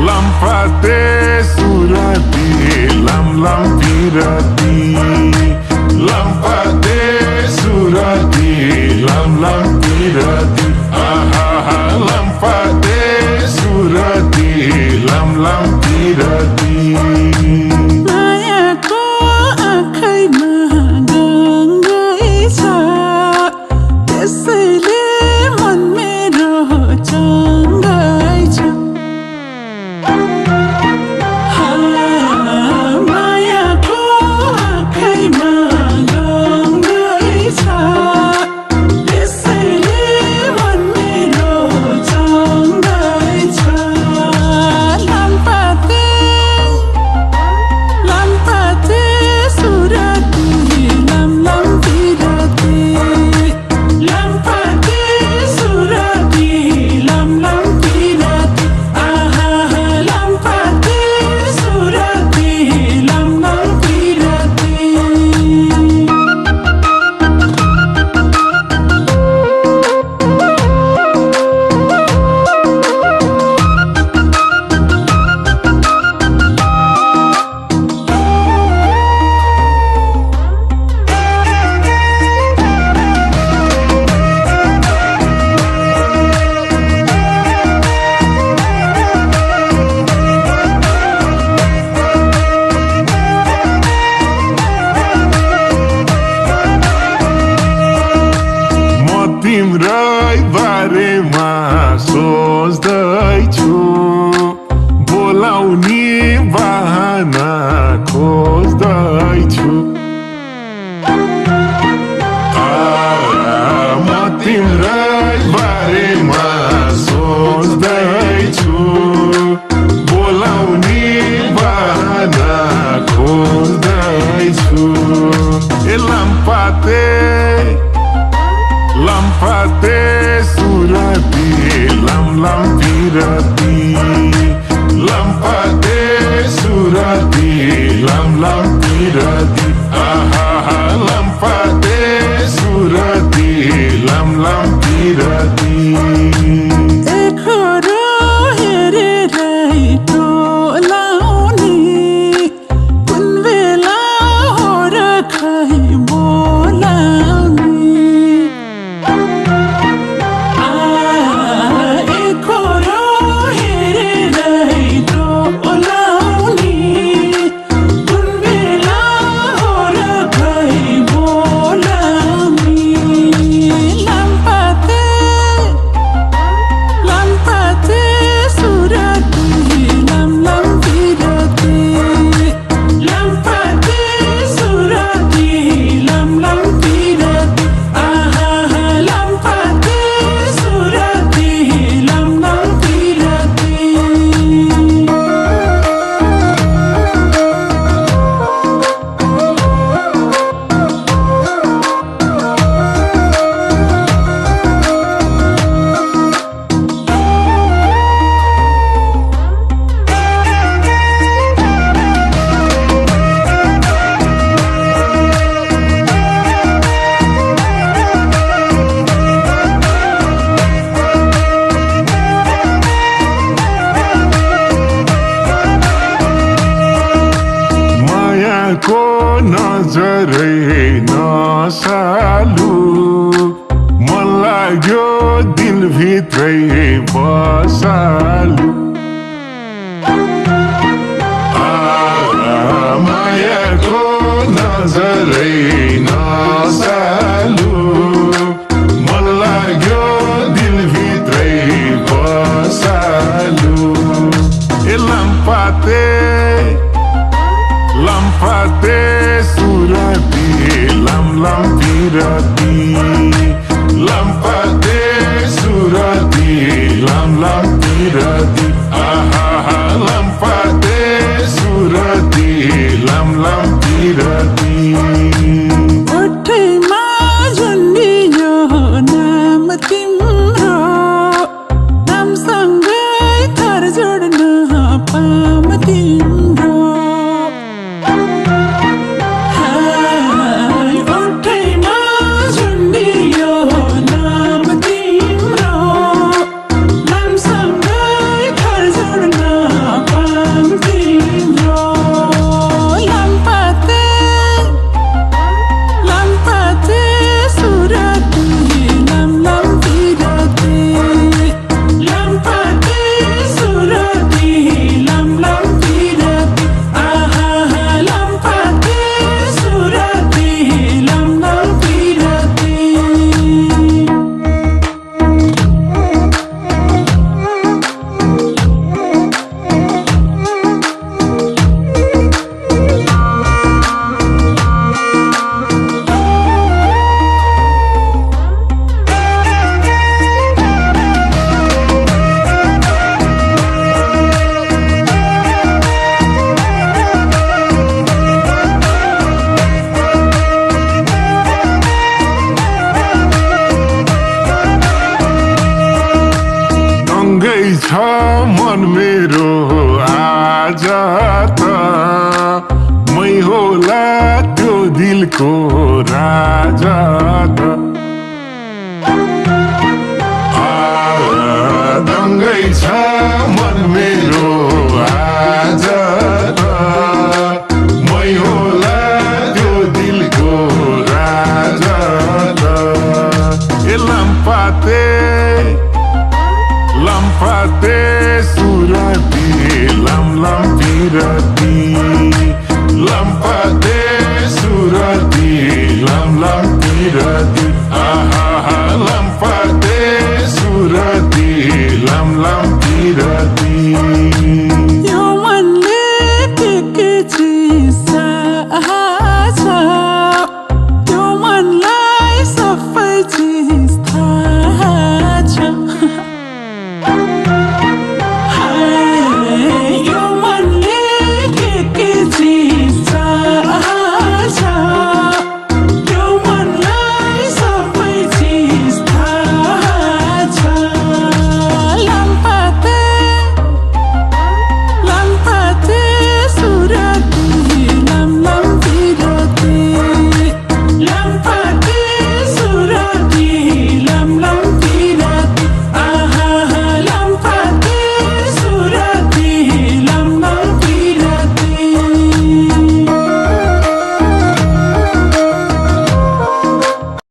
lampate surati lam pirati lampate surati lam pirati lampate surati lam pirati मायाको आँखैमा गङ्गै छ त्यसैले मन मेरो चङ्गै छ मायाको आँखैमा गङ्गै छ त्यसैले मन मेरो चङ्गै छ lampate surati lam pirati lampate surati lam pirati lampate surati lam pirati तिम्रै बारेमा सोच्दैछु बोलाउने बहाना खोज्दैछु म तिम्रै बारेमा सोच्दैछु बोलाउने बहाना खोज्दैछु lampate surati lam pirati lampate surati lam pirati lampate surati lam pirati एकरो हेरेरै टोलाउने कुन बेला हो र खै बोलाउने एकरो हेरेरै टोलाउने कुन बेला हो र खै बोलाउने lampate surati lam pirati lampate surati lam pirati lampate surati lam pirati मायाको नजरै नसालु मन लाग्यो दिलभित्रै बसालु मायाको नजरै नसालु मन लाग्यो दिलभित्रै बसालु lampate surati lam pirati lampate surati lam pirati lampate surati lam pirati ओठैमा झुन्डियो नाम तिम्रो नामसँगै थर जोड्न पाम तिम्रो ओठैमा झुन्डियो नाम तिम्रो नामसँगै दङ्गै छ मन मेरो आज त मै होला त्यो दिलको राजा त दङ्गै छ